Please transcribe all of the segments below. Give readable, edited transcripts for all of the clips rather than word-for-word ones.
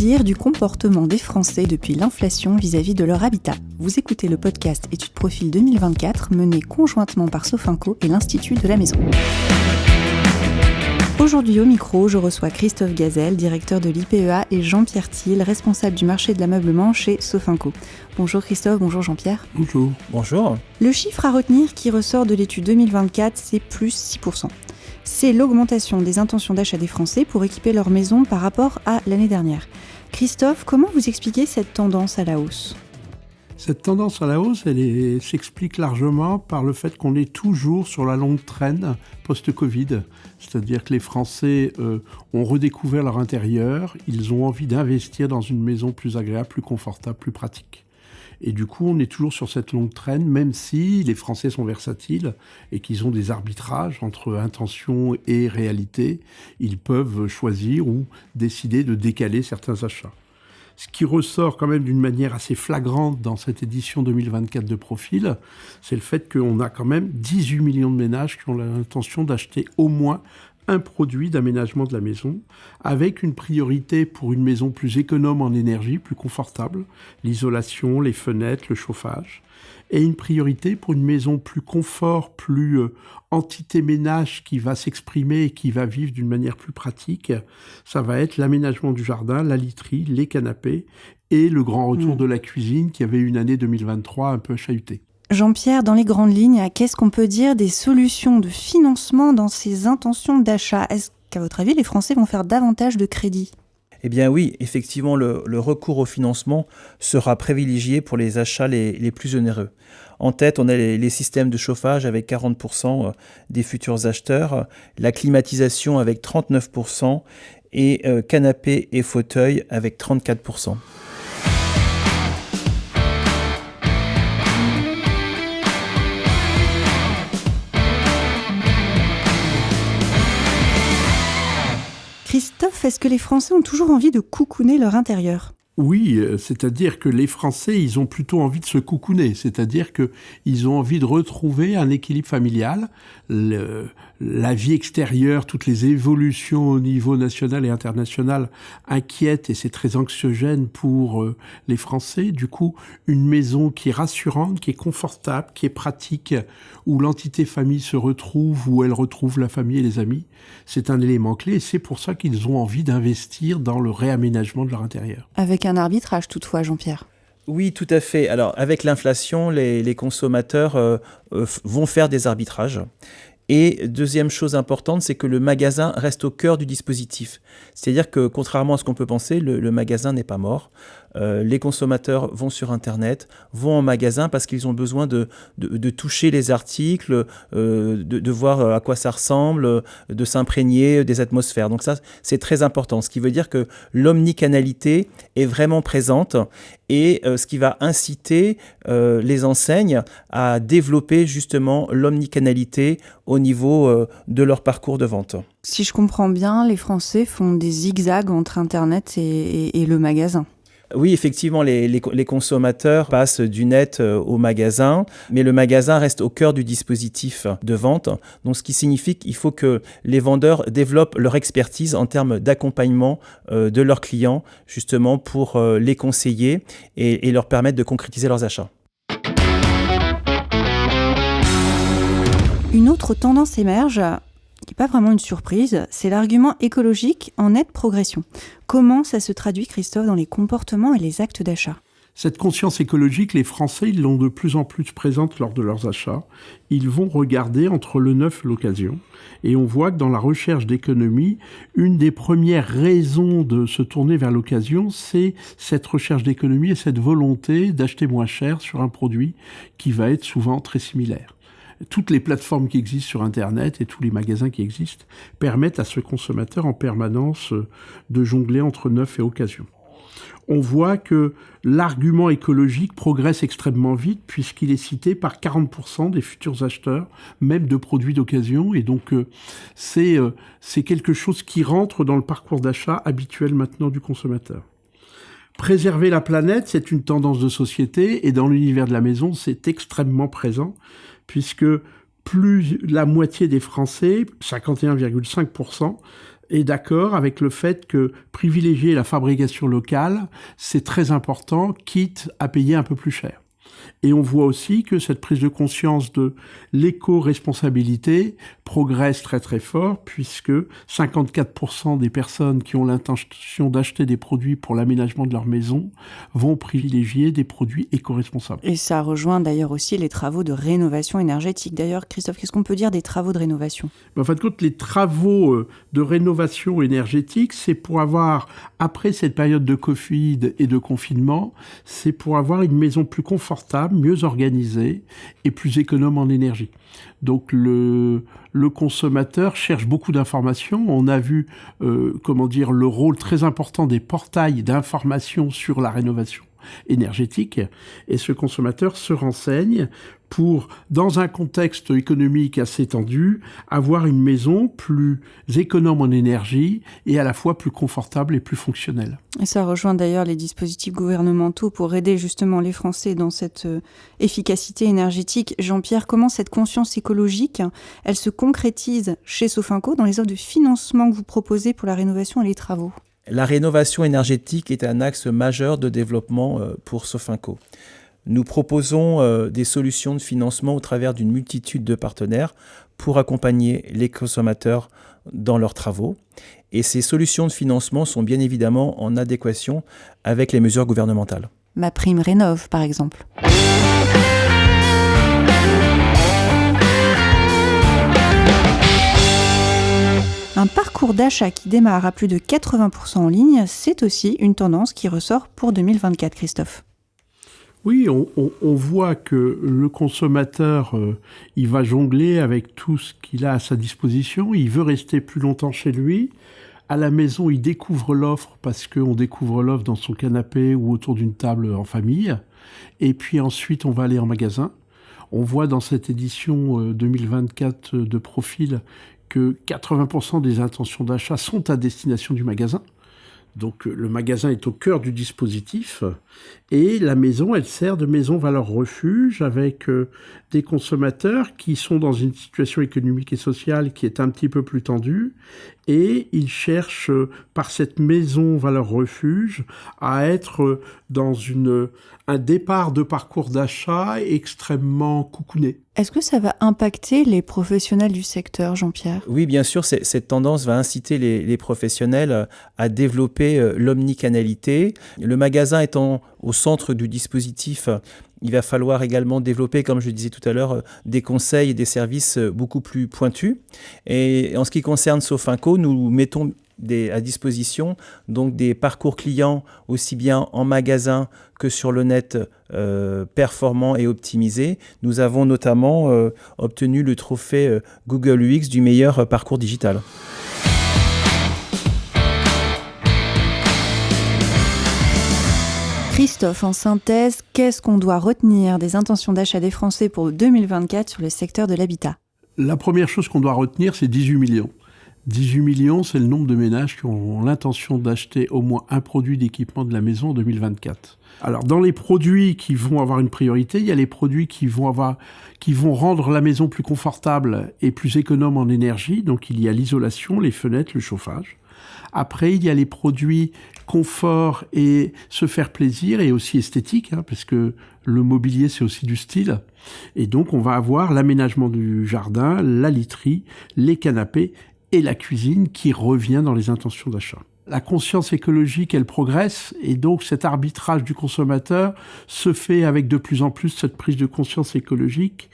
dire du comportement des Français depuis l'inflation vis-à-vis de leur habitat. Vous écoutez le podcast Études Profil 2024 mené conjointement par Sofinco et l'Institut de la Maison. Aujourd'hui au micro, je reçois Christophe Gazel, directeur de l'IPEA, et Jean-Pierre Thiel, responsable du marché de l'ameublement chez Sofinco. Bonjour Christophe, bonjour Jean-Pierre. Bonjour. Bonjour. Le chiffre à retenir qui ressort de l'étude 2024, c'est plus 6%. C'est l'augmentation des intentions d'achat des Français pour équiper leur maison par rapport à l'année dernière. Christophe, comment vous expliquez cette tendance à la hausse ? Cette tendance à la hausse, elle s'explique largement par le fait qu'on est toujours sur la longue traîne post-Covid. C'est-à-dire que les Français ont redécouvert leur intérieur, ils ont envie d'investir dans une maison plus agréable, plus confortable, plus pratique. Et du coup, on est toujours sur cette longue traîne, même si les Français sont versatiles et qu'ils ont des arbitrages entre intention et réalité, ils peuvent choisir ou décider de décaler certains achats. Ce qui ressort quand même d'une manière assez flagrante dans cette édition 2024 de Profil, c'est le fait qu'on a quand même 18 millions de ménages qui ont l'intention d'acheter au moins un produit d'aménagement de la maison, avec une priorité pour une maison plus économe en énergie, plus confortable, l'isolation, les fenêtres, le chauffage, et une priorité pour une maison plus confort, plus entité ménage qui va s'exprimer et qui va vivre d'une manière plus pratique. Ça va être l'aménagement du jardin, la literie, les canapés et le grand retour de la cuisine qui avait une année 2023 un peu chahutée. Jean-Pierre, dans les grandes lignes, qu'est-ce qu'on peut dire des solutions de financement dans ces intentions d'achat ? Est-ce qu'à votre avis, les Français vont faire davantage de crédits ? Eh bien oui, effectivement, le recours au financement sera privilégié pour les achats les plus onéreux. En tête, on a les systèmes de chauffage avec 40% des futurs acheteurs, la climatisation avec 39% et canapés et fauteuils avec 34%. Christophe, est-ce que les Français ont toujours envie de coucouner leur intérieur ? Oui, c'est-à-dire que les Français, ils ont plutôt envie de se coucouner, c'est-à-dire qu'ils ont envie de retrouver un équilibre familial, la vie extérieure, toutes les évolutions au niveau national et international inquiètent et c'est très anxiogène pour les Français. Du coup, une maison qui est rassurante, qui est confortable, qui est pratique, où l'entité famille se retrouve, où elle retrouve la famille et les amis, c'est un élément clé et c'est pour ça qu'ils ont envie d'investir dans le réaménagement de leur intérieur. Avec un arbitrage toutefois, Jean-Pierre. Oui, tout à fait. Alors, avec l'inflation, les consommateurs vont faire des arbitrages. Et deuxième chose importante, c'est que le magasin reste au cœur du dispositif. C'est-à-dire que, contrairement à ce qu'on peut penser, le magasin n'est pas mort. Les consommateurs vont sur Internet, vont en magasin parce qu'ils ont besoin de toucher les articles, de voir à quoi ça ressemble, de s'imprégner des atmosphères. Donc ça, c'est très important. Ce qui veut dire que l'omnicanalité est vraiment présente et ce qui va inciter les enseignes à développer justement l'omnicanalité au niveau de leur parcours de vente. Si je comprends bien, les Français font des zigzags entre Internet et le magasin. Oui, effectivement, les consommateurs passent du net au magasin, mais le magasin reste au cœur du dispositif de vente. Donc, ce qui signifie qu'il faut que les vendeurs développent leur expertise en termes d'accompagnement de leurs clients, justement pour les conseiller et leur permettre de concrétiser leurs achats. Une autre tendance émerge, qui n'est pas vraiment une surprise, c'est l'argument écologique en nette progression. Comment ça se traduit, Christophe, dans les comportements et les actes d'achat ? Cette conscience écologique, les Français, ils l'ont de plus en plus présente lors de leurs achats. Ils vont regarder entre le neuf et l'occasion. Et on voit que dans la recherche d'économie, une des premières raisons de se tourner vers l'occasion, c'est cette recherche d'économie et cette volonté d'acheter moins cher sur un produit qui va être souvent très similaire. Toutes les plateformes qui existent sur Internet et tous les magasins qui existent permettent à ce consommateur en permanence de jongler entre neuf et occasion. On voit que l'argument écologique progresse extrêmement vite puisqu'il est cité par 40% des futurs acheteurs, même de produits d'occasion. Et donc, c'est quelque chose qui rentre dans le parcours d'achat habituel maintenant du consommateur. Préserver la planète, c'est une tendance de société et dans l'univers de la maison, c'est extrêmement présent puisque plus la moitié des Français, 51,5%, est d'accord avec le fait que privilégier la fabrication locale, c'est très important, quitte à payer un peu plus cher. Et on voit aussi que cette prise de conscience de l'éco-responsabilité progresse très très fort, puisque 54% des personnes qui ont l'intention d'acheter des produits pour l'aménagement de leur maison vont privilégier des produits éco-responsables. Et ça rejoint d'ailleurs aussi les travaux de rénovation énergétique. D'ailleurs, Christophe, qu'est-ce qu'on peut dire des travaux de rénovation ? En fin de compte, les travaux de rénovation énergétique, c'est pour avoir, après cette période de Covid et de confinement, c'est pour avoir une maison plus confortable, mieux organisée et plus économe en énergie. Donc le consommateur cherche beaucoup d'informations. On a vu le rôle très important des portails d'information sur la rénovation énergétique, et ce consommateur se renseigne pour, dans un contexte économique assez tendu, avoir une maison plus économe en énergie et à la fois plus confortable et plus fonctionnelle. Et ça rejoint d'ailleurs les dispositifs gouvernementaux pour aider justement les Français dans cette efficacité énergétique. Jean-Pierre, comment cette conscience écologique, elle se concrétise chez Sofinco dans les offres de financement que vous proposez pour la rénovation et les travaux ? La rénovation énergétique est un axe majeur de développement pour Sofinco. Nous proposons des solutions de financement au travers d'une multitude de partenaires pour accompagner les consommateurs dans leurs travaux. Et ces solutions de financement sont bien évidemment en adéquation avec les mesures gouvernementales. Ma prime rénov', par exemple. Un parcours d'achat qui démarre à plus de 80% en ligne, c'est aussi une tendance qui ressort pour 2024, Christophe. Oui, on voit que le consommateur, il va jongler avec tout ce qu'il a à sa disposition. Il veut rester plus longtemps chez lui. À la maison, il découvre l'offre parce qu'on découvre l'offre dans son canapé ou autour d'une table en famille. Et puis ensuite, on va aller en magasin. On voit dans cette édition 2024 de Profil que 80% des intentions d'achat sont à destination du magasin. Donc le magasin est au cœur du dispositif et la maison, elle sert de maison valeur refuge avec des consommateurs qui sont dans une situation économique et sociale qui est un petit peu plus tendue et ils cherchent par cette maison valeur refuge à être dans un départ de parcours d'achat extrêmement coucouné. Est-ce que ça va impacter les professionnels du secteur, Jean-Pierre ? Oui, bien sûr, cette tendance va inciter les professionnels à développer l'omnicanalité. Le magasin étant au centre du dispositif, il va falloir également développer, comme je le disais tout à l'heure, des conseils et des services beaucoup plus pointus. Et en ce qui concerne Sofinco, nous mettons à disposition donc des parcours clients aussi bien en magasin que sur le net performants et optimisés. Nous avons notamment obtenu le trophée Google UX du meilleur parcours digital. Christophe, en synthèse, qu'est-ce qu'on doit retenir des intentions d'achat des Français pour 2024 sur le secteur de l'habitat ? La première chose qu'on doit retenir, c'est 18 millions. 18 millions, c'est le nombre de ménages qui ont l'intention d'acheter au moins un produit d'équipement de la maison en 2024. Alors, dans les produits qui vont avoir une priorité, il y a les produits qui vont rendre la maison plus confortable et plus économe en énergie. Donc, il y a l'isolation, les fenêtres, le chauffage. Après, il y a les produits confort et se faire plaisir et aussi esthétique, parce que le mobilier, c'est aussi du style. Et donc, on va avoir l'aménagement du jardin, la literie, les canapés et la cuisine qui revient dans les intentions d'achat. La conscience écologique, elle progresse et donc cet arbitrage du consommateur se fait avec de plus en plus cette prise de conscience écologique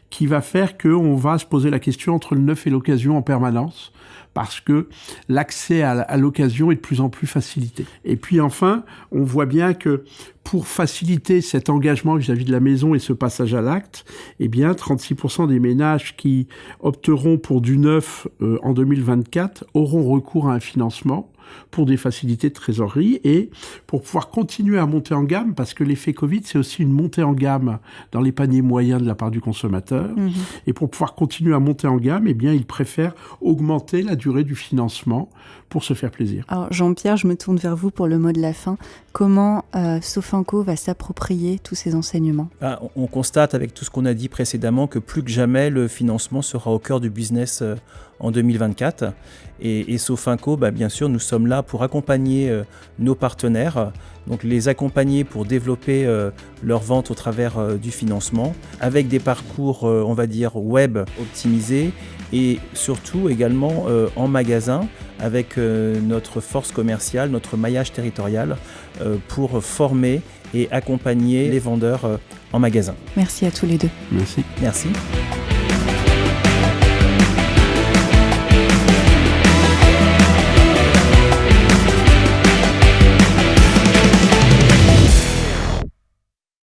qui va faire qu'on va se poser la question entre le neuf et l'occasion en permanence parce que l'accès à l'occasion est de plus en plus facilité. Et puis enfin, on voit bien que pour faciliter cet engagement vis-à-vis de la maison et ce passage à l'acte, eh bien 36% des ménages qui opteront pour du neuf en 2024 auront recours à un financement pour des facilités de trésorerie et pour pouvoir continuer à monter en gamme, parce que l'effet Covid, c'est aussi une montée en gamme dans les paniers moyens de la part du consommateur. Et pour pouvoir continuer à monter en gamme, eh bien, ils préfèrent augmenter la durée du financement pour se faire plaisir. Alors Jean-Pierre, je me tourne vers vous pour le mot de la fin. Comment Sofinco va s'approprier tous ces enseignements ? On constate avec tout ce qu'on a dit précédemment que plus que jamais, le financement sera au cœur du business en 2024. Et Sofinco, bien sûr, nous sommes là pour accompagner nos partenaires, donc les accompagner pour développer leur vente au travers du financement, avec des parcours, on va dire, web optimisés, et surtout également en magasin, avec notre force commerciale, notre maillage territorial, pour former et accompagner les vendeurs en magasin. Merci à tous les deux. Merci. Merci.